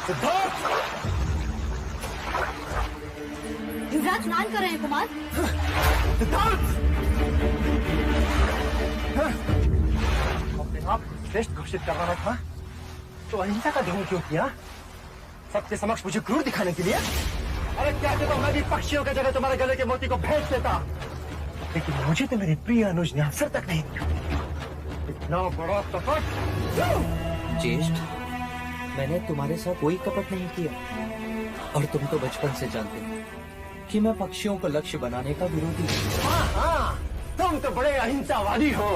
सिद्धार्थ! युवराज स्नान कर रहे हैं कुमार। सिद्धार्थ! अपने आप को श्रेष्ठ घोषित करना था तो अहिंसा का ढोंग क्यों किया? सबके समक्ष मुझे क्रूर दिखाने के लिए? अरे कहते तो मैं भी पक्षियों की जगह तुम्हारे गले के मोती को भेज देता, लेकिन मुझे तो मेरे प्रिय अनुज ने अवसर तक नहीं दिया। इतना बड़ा कपट! ज्येष्ठ, मैंने तुम्हारे साथ कोई कपट नहीं किया और तुम तो बचपन से जानते हो कि मैं पक्षियों को लक्ष्य बनाने का विरोधी हूँ। हाँ, तुम तो बड़े अहिंसावादी हो।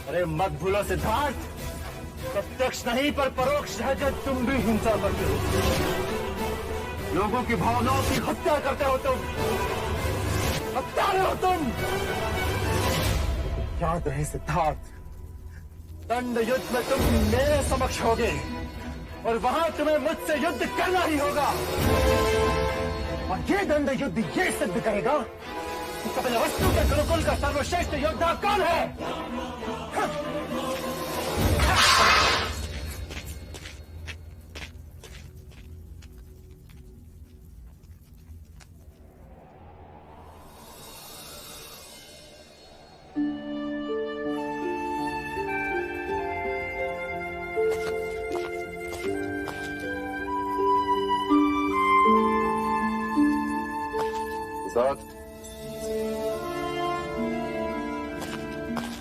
अरे मत भूलो सिद्धार्थ, प्रत्यक्ष नहीं पर परोक्ष रहकर तुम भी हिंसा करते हो। लोगों की भावनाओं की हत्या करते हो तुम। हत्यारे हो तुम। याद रहे सिद्धार्थ, दंड युद्ध में तुम मेरे समक्ष होगे और वहां तुम्हें मुझसे युद्ध करना ही होगा। और ये दंड युद्ध ये सिद्ध करेगा कि कपिलवस्तु के गुरुकुल का सर्वश्रेष्ठ योद्धा कौन है।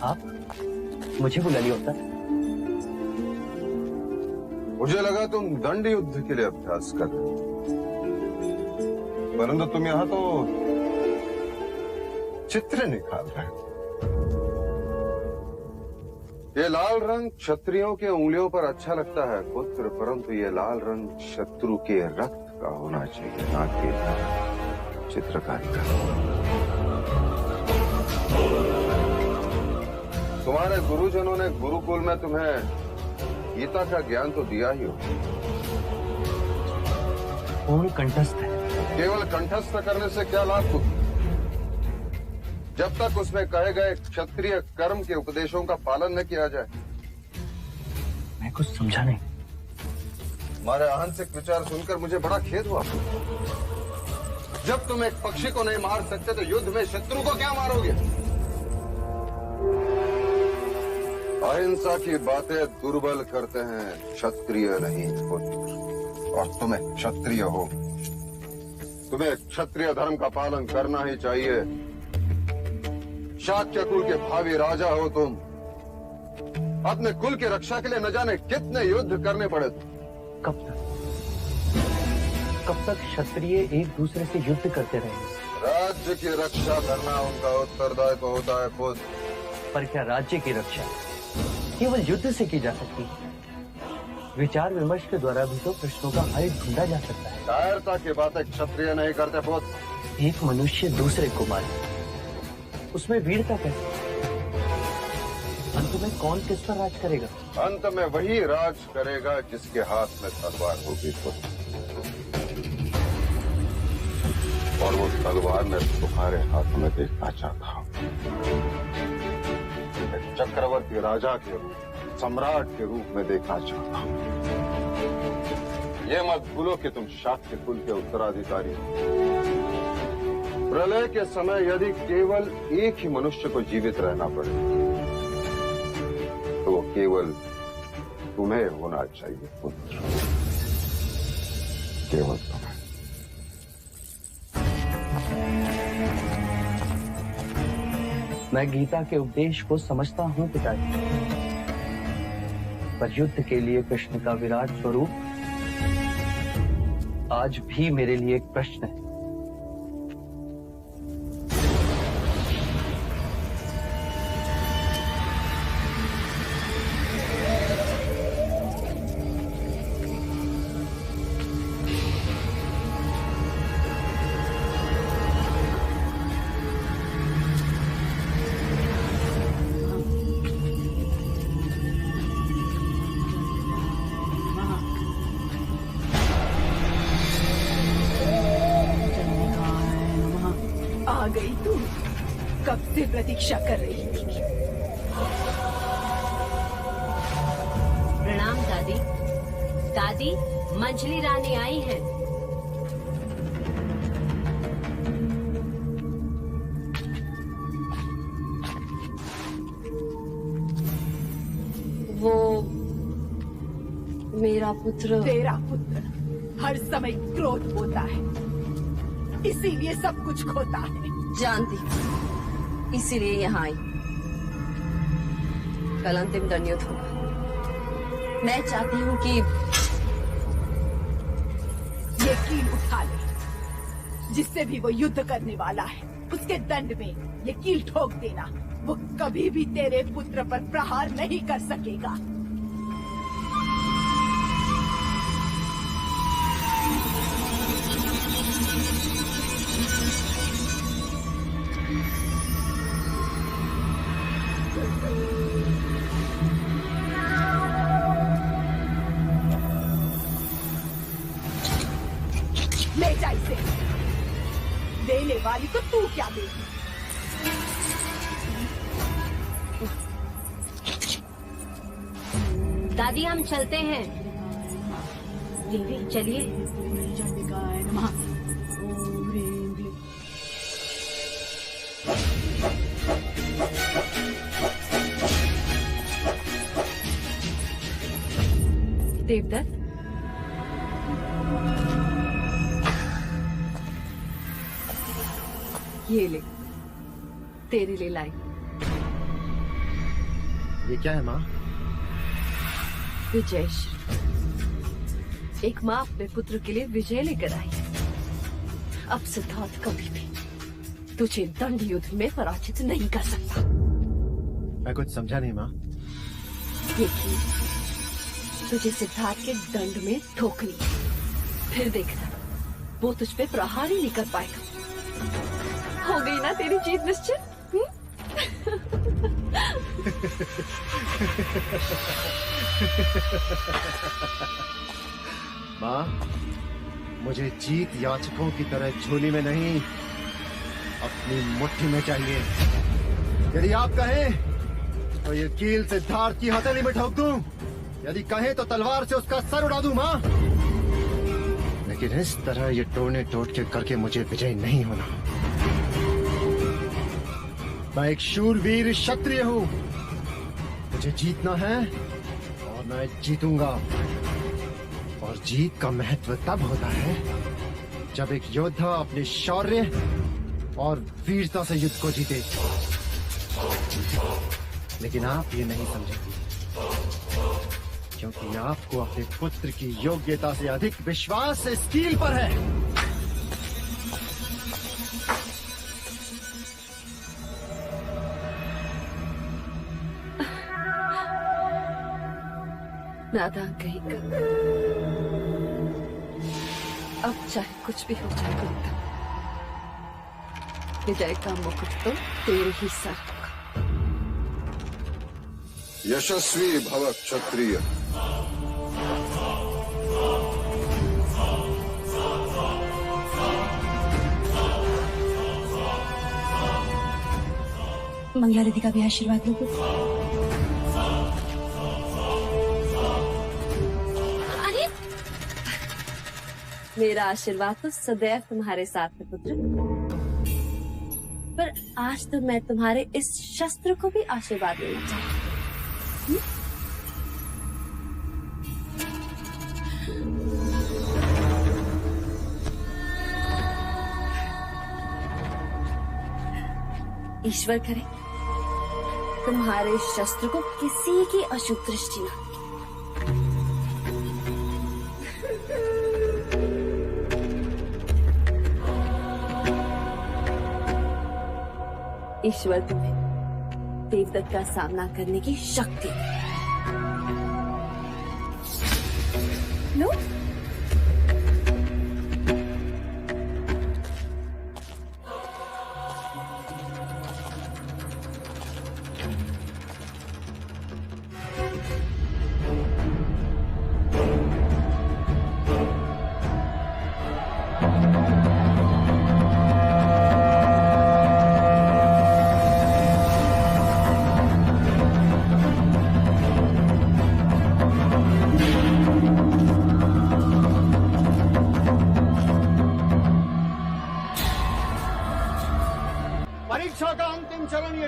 आप मुझे बुला लिया होता। मुझे लगा तुम दंड युद्ध के लिए अभ्यास कर रहे हो, परंतु तुम यहाँ तो चित्र निकाल रहे हो। ये लाल रंग क्षत्रियों के उंगलियों पर अच्छा लगता है पुत्र, परंतु ये लाल रंग शत्रु के रक्त का होना चाहिए, ना कि चित्रकारी का। तुम्हारे गुरुजनों ने गुरुकुल में तुम्हें गीता का ज्ञान तो दिया ही हो, पूर्ण कंठस्थ है। केवल कंठस्थ करने से क्या लाभ हो, जब तक उसमें कहे गए क्षत्रिय कर्म के उपदेशों का पालन न किया जाए। मैं कुछ समझा नहीं। तुम्हारे अहंसिक विचार सुनकर मुझे बड़ा खेद हुआ। जब तुम एक पक्षी को नहीं मार सकते तो युद्ध में शत्रु को क्या मारोगे? अहिंसा की बातें दुर्बल करते हैं, क्षत्रिय नहीं पुत्र। और तुम्हें क्षत्रिय हो, तुम्हें क्षत्रिय धर्म का पालन करना ही चाहिए। शाक्य कुल के भावी राजा हो तुम। अपने कुल की रक्षा के लिए न जाने कितने युद्ध करने पड़े तुम। कब तक क्षत्रिय एक दूसरे से युद्ध करते रहेंगे? राज्य की रक्षा करना उनका उत्तरदायित्व होता है पुत्र। पर क्या राज्य की रक्षा केवल युद्ध से की जा सकती है? विचार विमर्श के द्वारा भी तो प्रश्नों का हल ढूंढा जा सकता है। कायरता की बातें क्षत्रिय नहीं करते पुत्र। एक मनुष्य दूसरे को मारे, उसमें वीरता कैसे? अंत में कौन किस पर राज करेगा? अंत में वही राज करेगा जिसके हाथ में तलवार होगी पुत्र। और वो तलवार मैं तुम्हारे हाथ में देखना चाहता हूँ। चक्रवर्ती राजा के रूप, सम्राट के रूप में देखना चाहता हूँ। ये मत भूलो कि तुम शाक्य कुल के उत्तराधिकारी हो। प्रलय के समय यदि केवल एक ही मनुष्य को जीवित रहना पड़े तो वो केवल तुम्हें होना चाहिए पुत्र, केवल तुम्हें। मैं गीता के उपदेश को समझता हूँ पिताजी, पर युद्ध के लिए कृष्ण का विराट स्वरूप आज भी मेरे लिए एक प्रश्न है। आ गई तू, कब से प्रतीक्षा कर रही थी। प्रणाम दादी। दादी, मंझली रानी आई हैं। वो मेरा पुत्र। तेरा पुत्र हर समय क्रोध होता है, इसीलिए सब कुछ खोता है। जानती हूँ, इसीलिए यहाँ आई। कल अंतिम दंड युद्ध होगा। मैं चाहती हूँ कि ये कील उठा ले, जिससे भी वो युद्ध करने वाला है उसके दंड में ये कील ठोक देना। वो कभी भी तेरे पुत्र पर प्रहार नहीं कर सकेगा। ले जा इसे। देने वाली को तू क्या दे। दादी, हम चलते हैं। देवी, चलिए। देवदत्त, ये ले, तेरे लिए लाई। ये क्या है माँ? विजय। एक माँ अपने पुत्र के लिए विजय लेकर आई। अब सिद्धार्थ कभी भी तुझे दंड युद्ध में पराजित नहीं कर सकता। मैं कुछ समझा नहीं माँ। ये कील तुझे सिद्धार्थ के दंड में ठोकनी है। फिर देखना, वो तुझ पे प्रहार ही नहीं कर पाएगा। हो गई ना तेरी जीत निश्चित? माँ, मुझे जीत याचकों की तरह झोली में नहीं, अपनी मुट्ठी में चाहिए। यदि आप कहें तो ये कील सिद्धार्थ की हथेली में ठोक दूं, यदि कहें तो तलवार से उसका सर उड़ा दूं माँ। लेकिन इस तरह ये टोड़ने टोट के करके मुझे विजय नहीं होना। मैं एक शूरवीर क्षत्रिय हूँ, मुझे जीतना है और मैं जीतूंगा। और जीत का महत्व तब होता है जब एक योद्धा अपने शौर्य और वीरता से युद्ध को जीते। लेकिन आप ये नहीं समझेंगे, क्योंकि आपको अपने पुत्र की योग्यता से अधिक विश्वास इस कील पर है। नादान कहीं का। अब चाहे कुछ भी हो जाए गुप्ता, विजय का मुकुट तो तेरे ही सर होगा। यशस्वी भव क्षत्रिय। मंगला दीदी का भी आशीर्वाद लो। मेरा आशीर्वाद तो सदैव तुम्हारे साथ है पुत्र, पर आज तो मैं तुम्हारे इस शस्त्र को भी आशीर्वाद देना चाहती हूँ। ईश्वर करे तुम्हारे शस्त्र को किसी की अशुभ दृष्टि ना। ईश्वर तुम्हें देवदत्त का सामना करने की शक्ति दे। लो,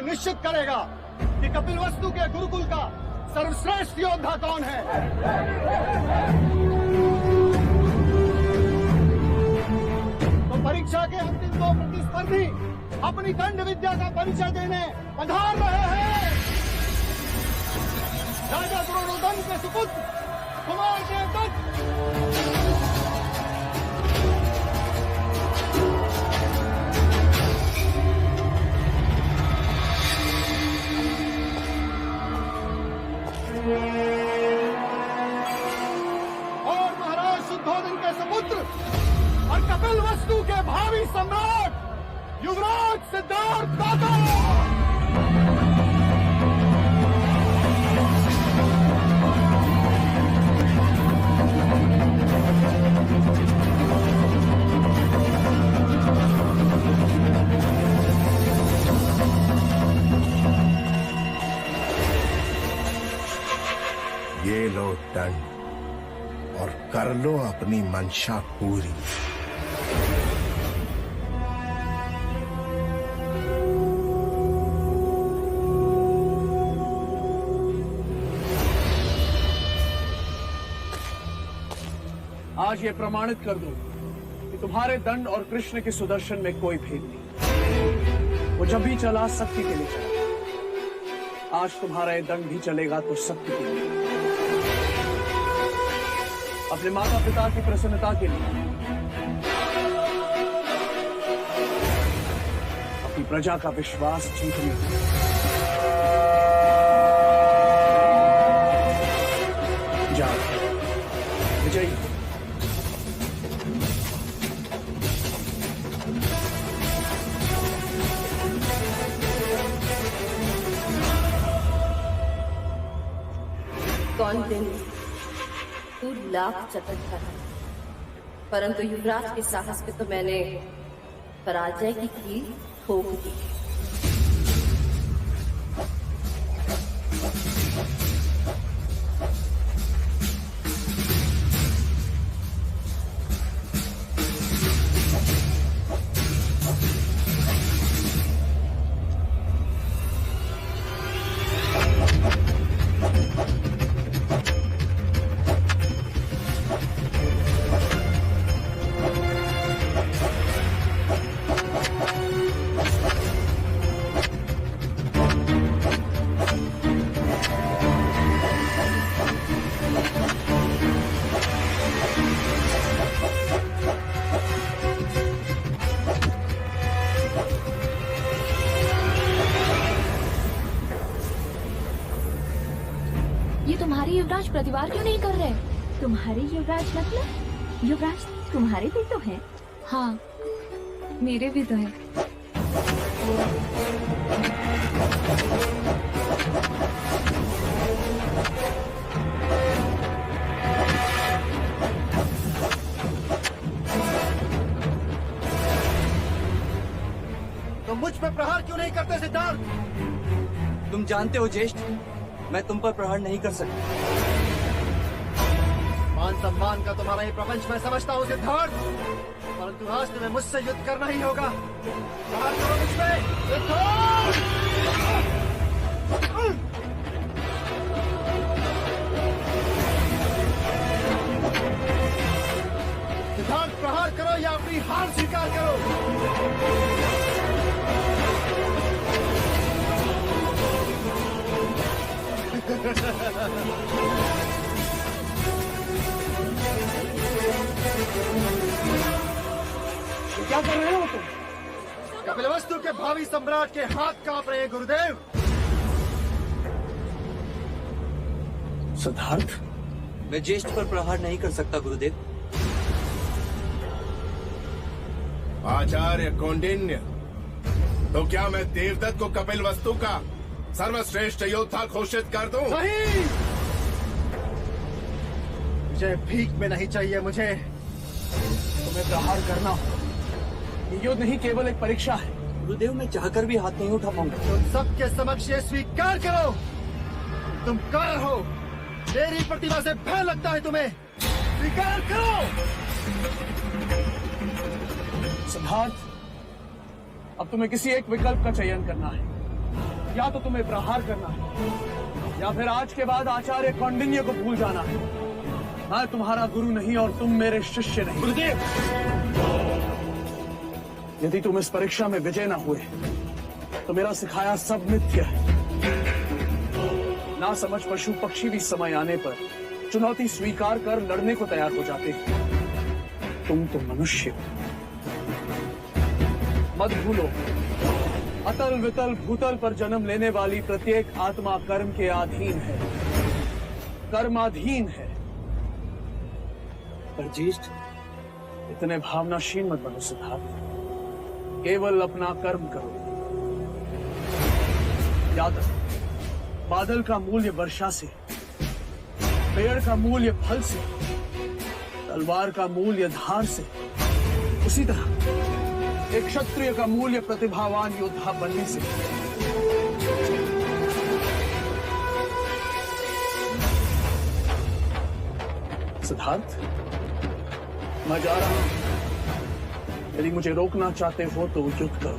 निश्चित करेगा कि कपिलवस्तु के गुरुकुल का सर्वश्रेष्ठ योद्धा कौन है। तो परीक्षा के अंतिम 2 प्रतिस्पर्धी अपनी दंड विद्या का परिचय देने पधार रहे हैं। राजा द्रोणोदन के सुपुत्र कुमार देवदत्त। और महाराज शुद्धोदन के सुपुत्र और कपिलवस्तु के भावी सम्राट युवराज सिद्धार्थ दाता। ये लो दंड और कर लो अपनी मंशा पूरी। आज ये प्रमाणित कर दो कि तुम्हारे दंड और कृष्ण के सुदर्शन में कोई भेद नहीं। वो जब भी चला शक्ति के लिए चला। आज तुम्हारा ये दंड भी चलेगा तो शक्ति के लिए, अपने माता पिता की प्रसन्नता के लिए, अपनी प्रजा का विश्वास जीतने के लिए। जाओ विजयी। कौन दिन तू लाख चतक था, परंतु युवराज के साहस पे तो मैंने पराजय की कील ठोक दी। ये तुम्हारे युवराज प्रतिवाद क्यों नहीं कर रहे? तुम्हारे युवराज मतलब युवराज तुम्हारे भी तो हैं। हाँ, मेरे भी तो है। तुम मुझ पे प्रहार क्यों नहीं करते सिद्धार्थ? तुम जानते हो ज्येष्ठ, मैं तुम पर प्रहार नहीं कर सकता। मान सम्मान का तुम्हारा ये प्रपंच मैं समझता हूँ सिद्धार्थ, परंतु आज तुम्हें मुझसे युद्ध करना ही होगा। प्रहार करो मुझ पे सिद्धार्थ। सिद्धार्थ प्रहार करो या अपनी हार स्वीकार करो। क्या कर रहे हो तुम? कपिलवस्तु के भावी सम्राट के हाथ कांप रहे हैं गुरुदेव। सिद्धार्थ, मैं ज्येष्ठ पर प्रहार नहीं कर सकता गुरुदेव। आचार्य कौंडिन्य, तो क्या मैं देवदत्त को कपिलवस्तु का सर्वश्रेष्ठ योद्धा घोषित कर दूं? नहीं, मुझे भीख में नहीं चाहिए। मुझे तुम्हें प्रहार करना हो। ये युद्ध नहीं केवल एक परीक्षा है। गुरुदेव, मैं चाहकर भी हाथ नहीं उठा पाऊंगा। तुम सबके समक्ष ये स्वीकार करो, तुम कार हो। मेरी प्रतिभा से भय लगता है तुम्हें। स्वीकार करो। सिद्धार्थ, अब तुम्हें किसी एक विकल्प का चयन करना है। या तो तुम्हें प्रहार करना है या फिर आज के बाद आचार्य कौंडिन्य को भूल जाना है। मैं तुम्हारा गुरु नहीं और तुम मेरे शिष्य नहीं। गुरुदेव, यदि तुम इस परीक्षा में विजय ना हुए तो मेरा सिखाया सब मिथ्य है। ना समझ पशु पक्षी भी समय आने पर चुनौती स्वीकार कर लड़ने को तैयार हो जाते हैं। तुम तो मनुष्य हो। मत भूलो, अतल वितल भूतल पर जन्म लेने वाली प्रत्येक आत्मा कर्म के अधीन है, कर्माधीन है। पर ज्येष्ठ, इतने भावनाशील मत बनो सिद्धार्थ, केवल अपना कर्म करो। याद रखो, बादल का मूल्य वर्षा से, पेड़ का मूल्य फल से, तलवार का मूल्य धार से, उसी तरह एक क्षत्रिय का मूल्य प्रतिभावान योद्धा बनने से। सिद्धार्थ, मैं जा रहा हूं। यदि मुझे रोकना चाहते हो तो युद्ध करो।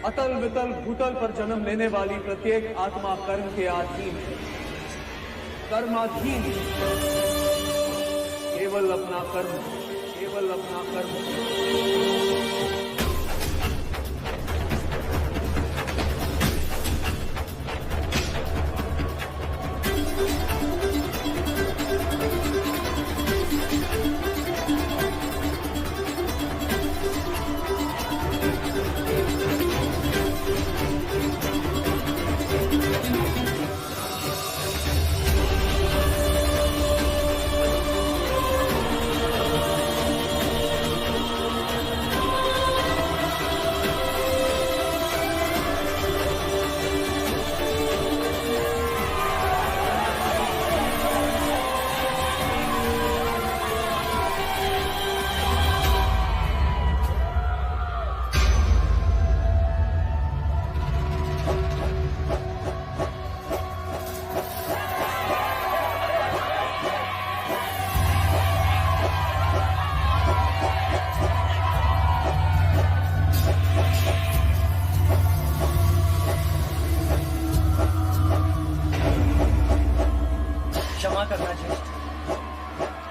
अतल वितल भूतल पर जन्म लेने वाली प्रत्येक आत्मा कर्म के अधीन है, कर्माधीन है। केवल अपना कर्म, केवल अपना कर्म।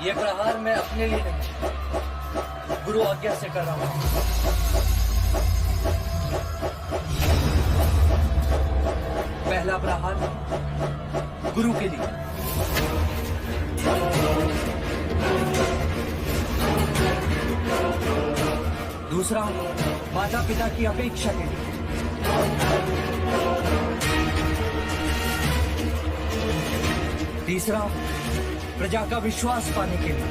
ये प्रहार मैं अपने लिए नहीं, गुरु आज्ञा से कर रहा हूं। पहला प्रहार गुरु के लिए, दूसरा माता पिता की अपेक्षा के लिए, तीसरा प्रजा का विश्वास पाने के लिए,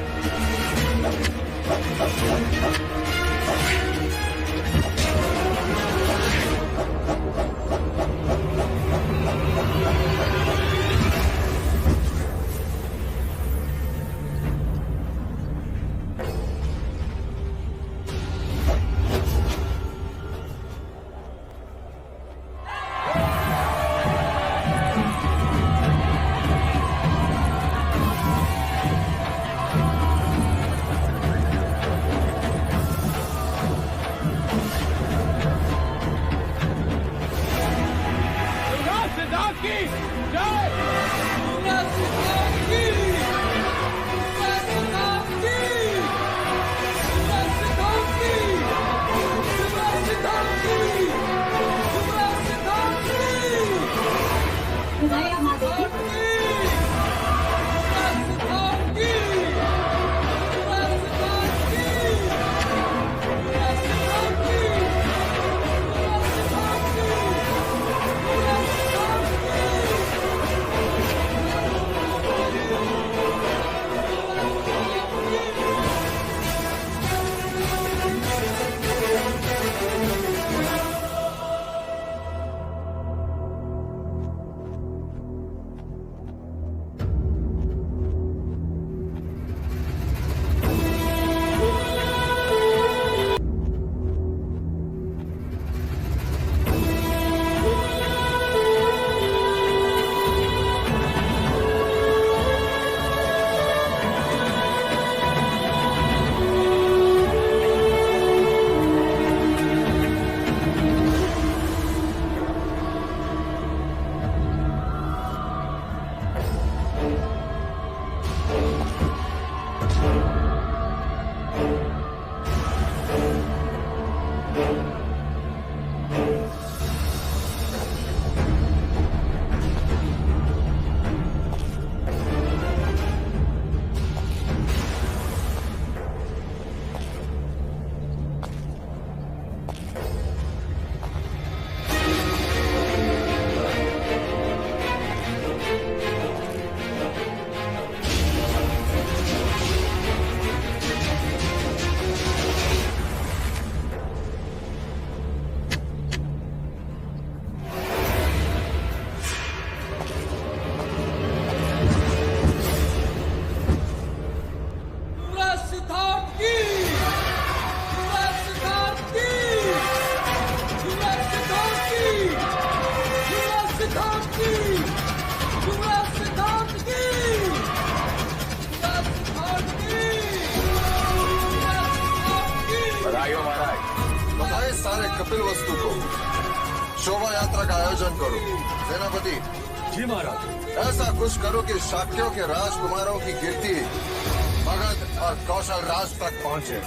बधाइयों महाराज। बताए सारे कपिल वस्तु को शोभा यात्रा का आयोजन करो। सेनापति जी महाराज। ऐसा कुछ करो कि शाक्यों के राजकुमारों की कीर्ति मगध और कौशल राज तक पहुंचे।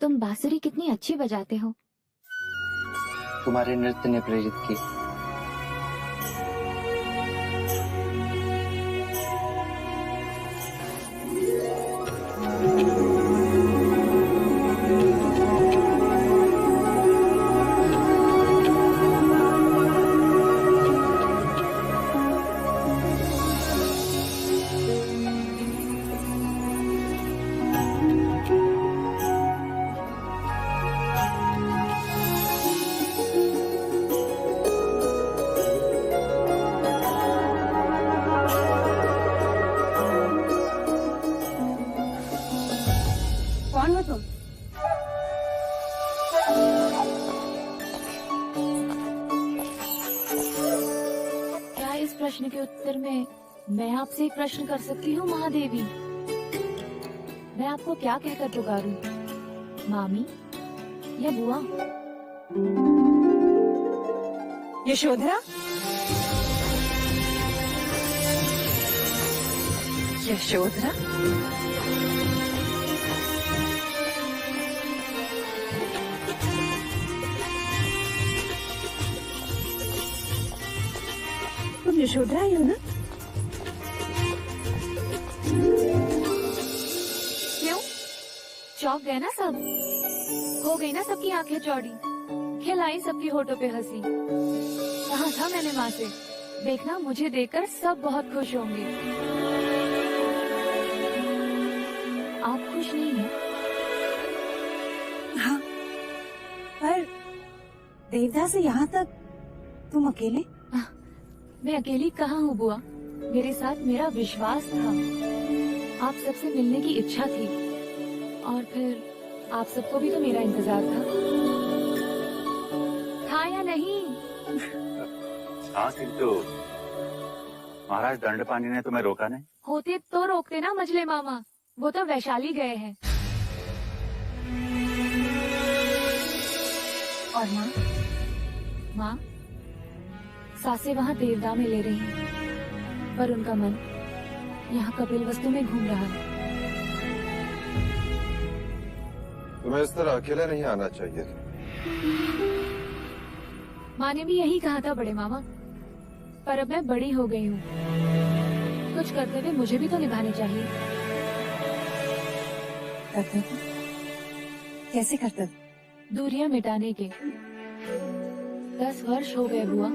तुम बांसुरी कितनी अच्छी बजाते हो। तुम्हारे नृत्य ने प्रेरित किया। कौन हो तुम? क्या इस प्रश्न के उत्तर में मैं आपसे एक प्रश्न कर सकती हूँ महादेवी? मैं आपको क्या कहकर पुकारूं? मामी या बुआ? यशोधरा? यशोधरा? तुम यशोधरा ही हो ना? क्यों? चौंक गए ना सब? हो गई ना सबकी आंखें चौड़ी? खिलाई सबकी होठों पे हंसी? कहा था मैंने माँ से, देखना मुझे देखकर सब बहुत खुश होंगे। आप खुश नहीं हैं? हाँ, पर देवदा से यहाँ तक तुम अकेले? मैं अकेली कहाँ हूँ बुआ? मेरे साथ मेरा विश्वास था, आप सबसे मिलने की इच्छा थी, और फिर आप सबको भी तो मेरा इंतजार था या नहीं? हाँ किंतु महाराज दंडपानी ने तुम्हें रोका नहीं? होते तो रोकते ना मजले मामा, वो तो वैशाली गए हैं। और माँ? माँ सासे वहाँ देवदा में ले रही हैं, पर उनका मन यहाँ कपिल वस्तु में घूम रहा है। तुम्हें इस तरह अकेले नहीं आना चाहिए था। माँ ने भी यही कहा था बड़े मामा, पर अब मैं बड़ी हो गई हूँ, कुछ कर्तव्य मुझे भी तो निभाने चाहिए। कर्तव्य? कैसे कर्तव्य? दूरियां मिटाने के। 10 वर्ष हो गए बुआ,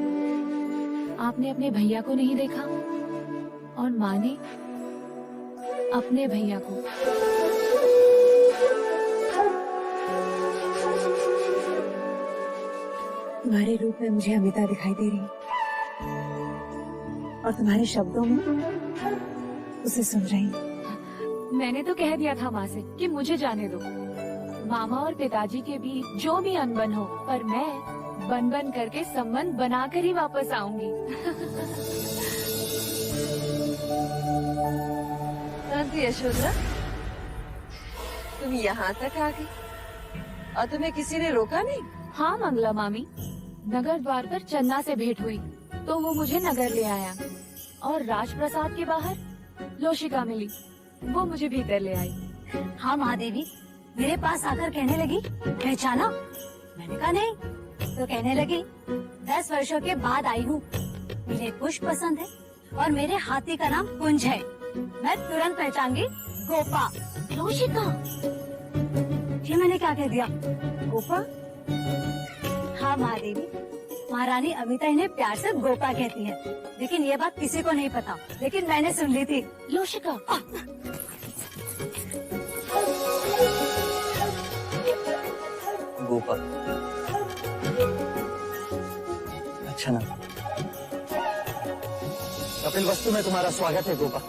आपने अपने भैया को नहीं देखा, और माँ ने अपने भैया को। तुम्हारे रूप में मुझे अमिता दिखाई दे रही, और तुम्हारे शब्दों में उसे सुन रही। मैंने तो कह दिया था माँ से कि मुझे जाने दो, मामा और पिताजी के बीच जो भी अनबन हो, पर मैं बन बन करके संबंध बनाकर ही वापस आऊंगी। यशोधरा, तुम यहाँ तक आ गई और तुम्हें किसी ने रोका नहीं? हाँ मंगला मामी, नगर द्वार पर चन्ना से भेंट हुई तो वो मुझे नगर ले आया, और राजप्रसाद के बाहर लोशिका मिली, वो मुझे भीतर ले आई। हाँ महादेवी मेरे पास आकर कहने लगी, पहचाना? मैंने कहा नहीं, तो कहने लगी 10 वर्षों के बाद आई हूँ, मुझे पुष्प पसंद है और मेरे हाथी का नाम कुंज है। मैं तुरंत पहचान गई, गोपा। लोशिका? ये मैंने क्या कह दिया? गोपा? हाँ महादेवी, महारानी अमिता इन्हें प्यार से गोपा कहती है, लेकिन ये बात किसी को नहीं पता, लेकिन मैंने सुन ली थी। लोशिका? गोपा, अच्छा ना। कपिल वस्तु में तुम्हारा स्वागत है गोपा।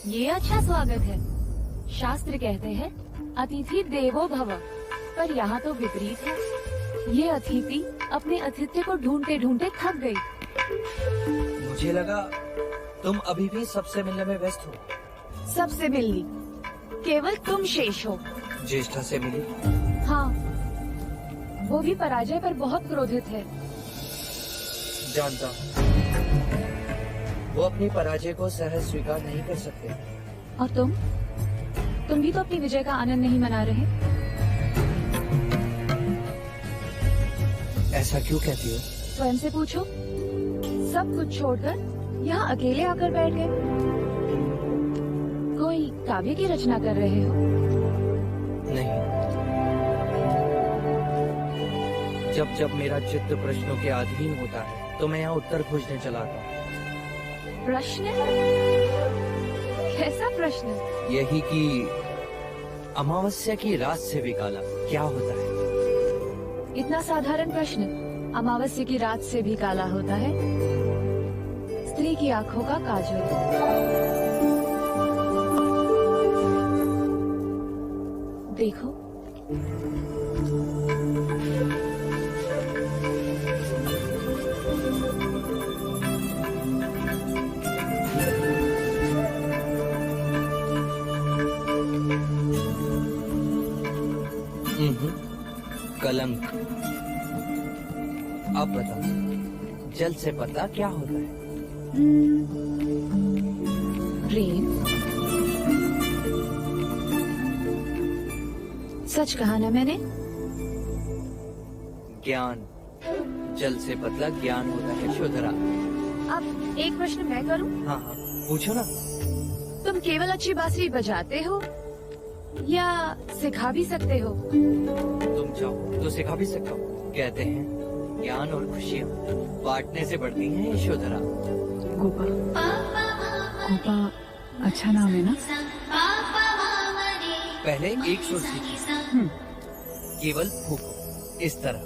ये अच्छा स्वागत है। शास्त्र कहते हैं अतिथि देवो भव, पर यहाँ तो विपरीत है। ये अतिथि अपने अतिथ्य को ढूंढते ढूंढते थक गई। मुझे लगा तुम अभी भी सबसे मिलने में व्यस्त हो। सबसे मिलनी, केवल तुम शेष हो। ज्येष्ठा से मिली? हाँ, वो भी पराजय पर बहुत क्रोधित है। जानता हूँ, वो अपनी पराजय को सहज स्वीकार नहीं कर सकते। और तुम भी तो अपनी विजय का आनंद नहीं मना रहे। ऐसा क्यों कहती हो? स्वयं से पूछो। सब कुछ छोड़कर यहाँ अकेले आकर बैठ गए। कोई काव्य की रचना कर रहे हो? नहीं। जब जब मेरा चित्त प्रश्नों के अधीन होता है तो मैं यहाँ उत्तर खोजने चला आता हूँ। प्रश्न? कैसा प्रश्न? यही कि अमावस्या की रात से भी काला क्या होता है? इतना साधारण प्रश्न। अमावस्या की रात से भी काला होता है स्त्री की आंखों का काजल। देखो, कलंक। अब बताओ, जल से पता क्या होता है? प्रेम। सच कहा ना मैंने? ज्ञान। जल से पतला ज्ञान होता है शोधरा। अब एक प्रश्न मैं करूं? हाँ हाँ, पूछो ना। तुम केवल अच्छी बांसुरी बजाते हो या सिखा भी सकते हो? तुम चाहो तो सिखा भी सकता हूँ। कहते हैं ज्ञान और खुशियाँ बांटने से बढ़ती हैं यशोधरा। गोपा, गोपा अच्छा नाम है ना? पहले एक सुर सीखी, केवल फूको इस तरह।